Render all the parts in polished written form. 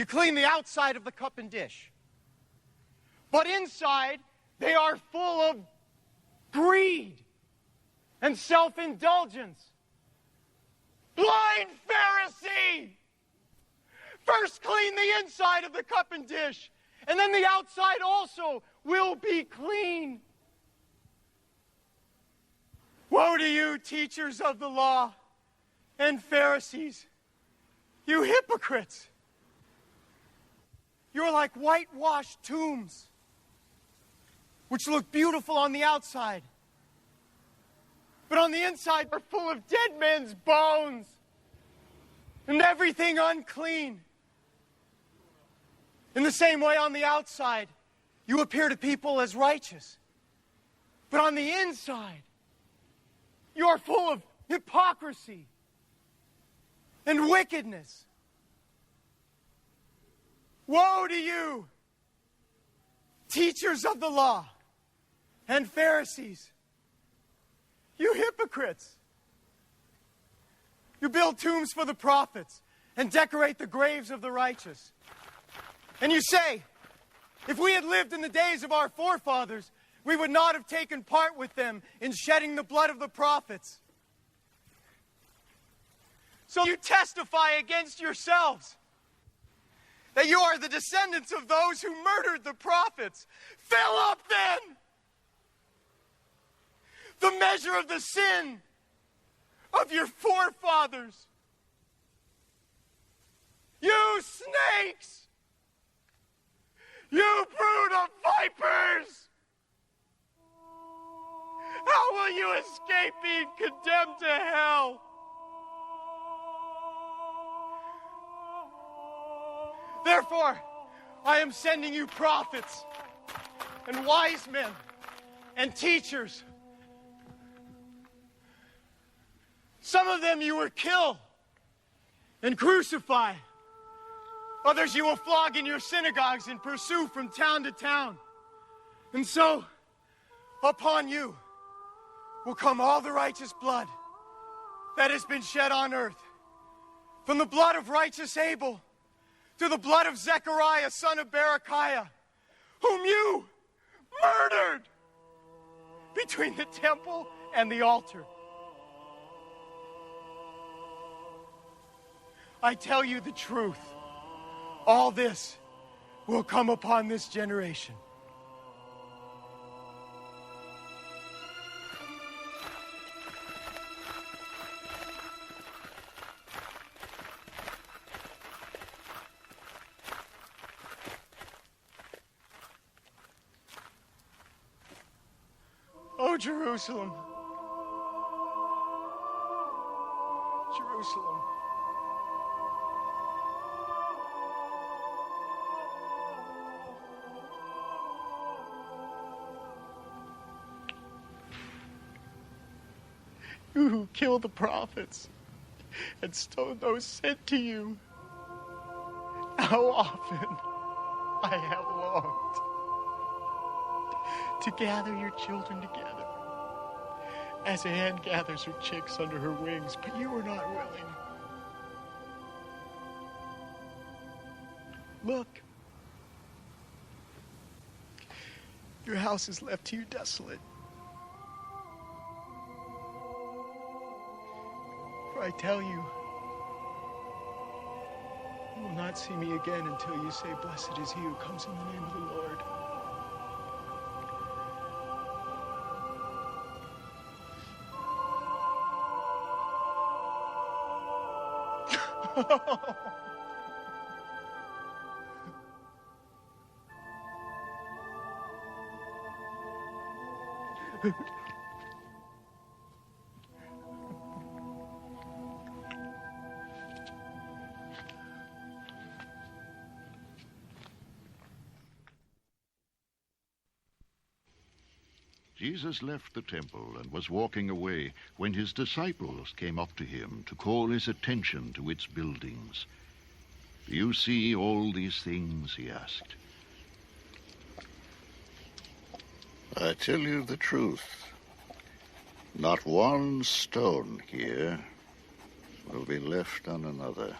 You clean the outside of the cup and dish. But inside, they are full of greed and self-indulgence. Blind Pharisee! First clean the inside of the cup and dish, and then the outside also will be clean. Woe to you, teachers of the law and Pharisees, you hypocrites! You're like whitewashed tombs, which look beautiful on the outside, but on the inside are full of dead men's bones and everything unclean. In the same way, on the outside, you appear to people as righteous, but on the inside, you are full of hypocrisy and wickedness. Woe to you, teachers of the law and Pharisees, you hypocrites! You build tombs for the prophets and decorate the graves of the righteous. And you say, if we had lived in the days of our forefathers, we would not have taken part with them in shedding the blood of the prophets. So you testify against yourselves that you are the descendants of those who murdered the prophets. Fill up then the measure of the sin of your forefathers. You snakes! You brood of vipers! How will you escape being condemned to hell? Therefore, I am sending you prophets and wise men and teachers. Some of them you will kill and crucify. Others you will flog in your synagogues and pursue from town to town. And so, upon you will come all the righteous blood that has been shed on earth. From the blood of righteous Abel to the blood of Zechariah, son of Berechiah, whom you murdered between the temple and the altar. I tell you the truth. All this will come upon this generation. Oh, Jerusalem, Jerusalem, you who killed the prophets and stoned those sent to you, how often I have longed to gather your children together, as a hen gathers her chicks under her wings, but you were not willing. Look, your house is left to you desolate. For I tell you, you will not see me again until you say, blessed is he who comes in the name of the Lord. Jesus left the temple and was walking away when his disciples came up to him to call his attention to its buildings. "Do you see all these things?" he asked. I tell you the truth. Not one stone here will be left on another.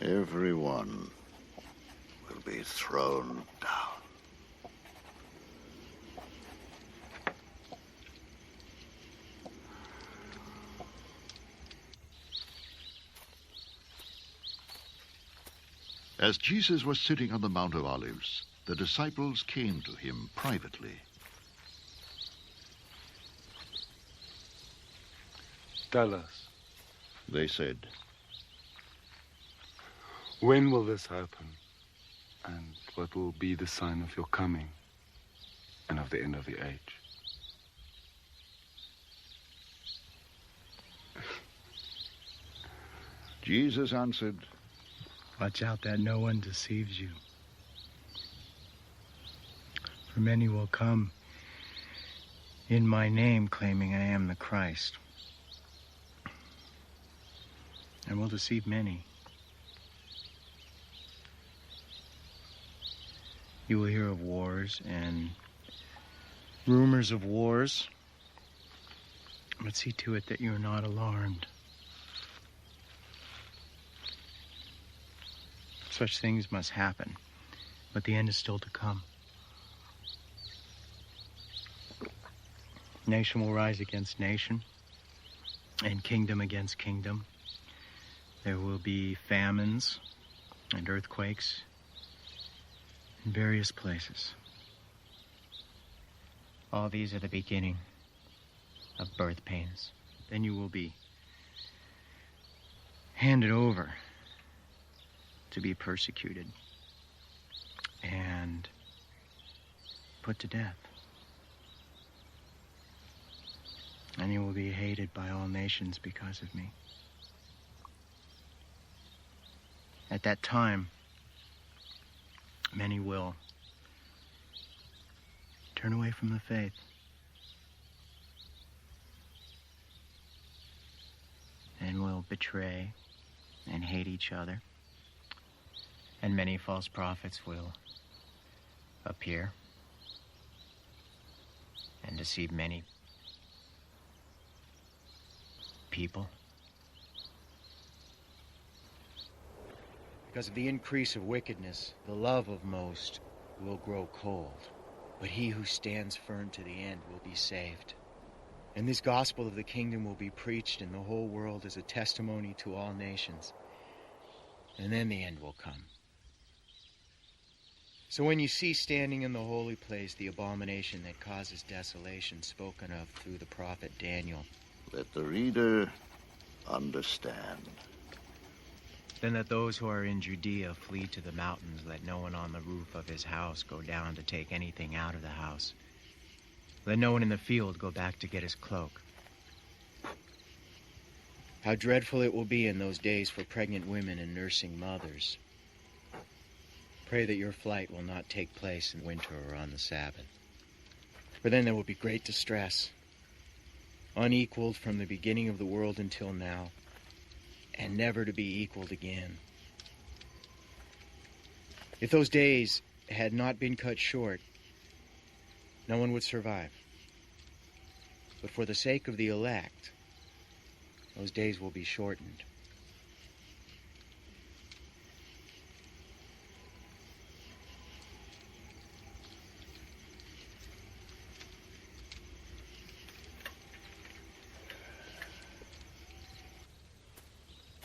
Everyone will be thrown down. As Jesus was sitting on the Mount of Olives, the disciples came to him privately. Tell us, They said, when will this happen? And what will be the sign of your coming and of the end of the age? Jesus answered, Watch out that no one deceives you. For many will come in my name, claiming I am the Christ, and will deceive many. You will hear of wars and rumors of wars, but see to it that you are not alarmed. Such things must happen, but the end is still to come. Nation will rise against nation, and kingdom against kingdom. There will be famines and earthquakes in various places. All these are the beginning of birth pains. Then you will be handed over to be persecuted and put to death. And you will be hated by all nations because of me. At that time, many will turn away from the faith. And will betray and hate each other. And many false prophets will appear and deceive many people. Because of the increase of wickedness, the love of most will grow cold. But he who stands firm to the end will be saved. And this gospel of the kingdom will be preached in the whole world as a testimony to all nations. And then the end will come. So when you see standing in the holy place the abomination that causes desolation spoken of through the prophet Daniel, Let the reader understand. then let those who are in Judea flee to the mountains. Let no one on the roof of his house go down to take anything out of the house. Let no one in the field go back to get his cloak. How dreadful it will be in those days for pregnant women and nursing mothers. Pray that your flight will not take place in winter or on the Sabbath. For then there will be great distress, unequaled from the beginning of the world until now, and never to be equaled again. If those days had not been cut short, no one would survive. But for the sake of the elect, those days will be shortened.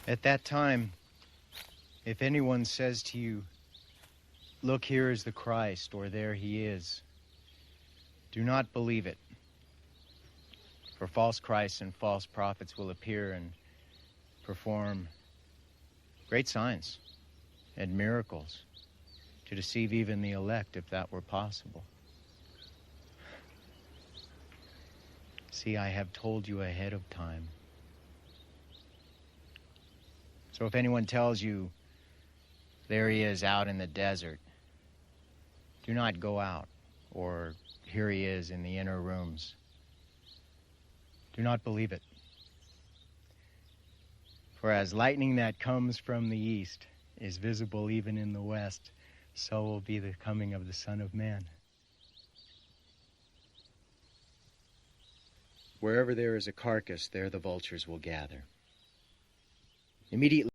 At that time, if anyone says to you, "Look, here is the Christ," or "There he is," do not believe it. For false Christs and false prophets will appear and perform great signs and miracles to deceive even the elect, if that were possible. See, I have told you ahead of time. So if anyone tells you, "There he is out in the desert," do not go out, or "Here he is in the inner rooms." Do not believe it. For as lightning that comes from the east is visible even in the west, so will be the coming of the Son of Man. Wherever there is a carcass, there the vultures will gather. Immediately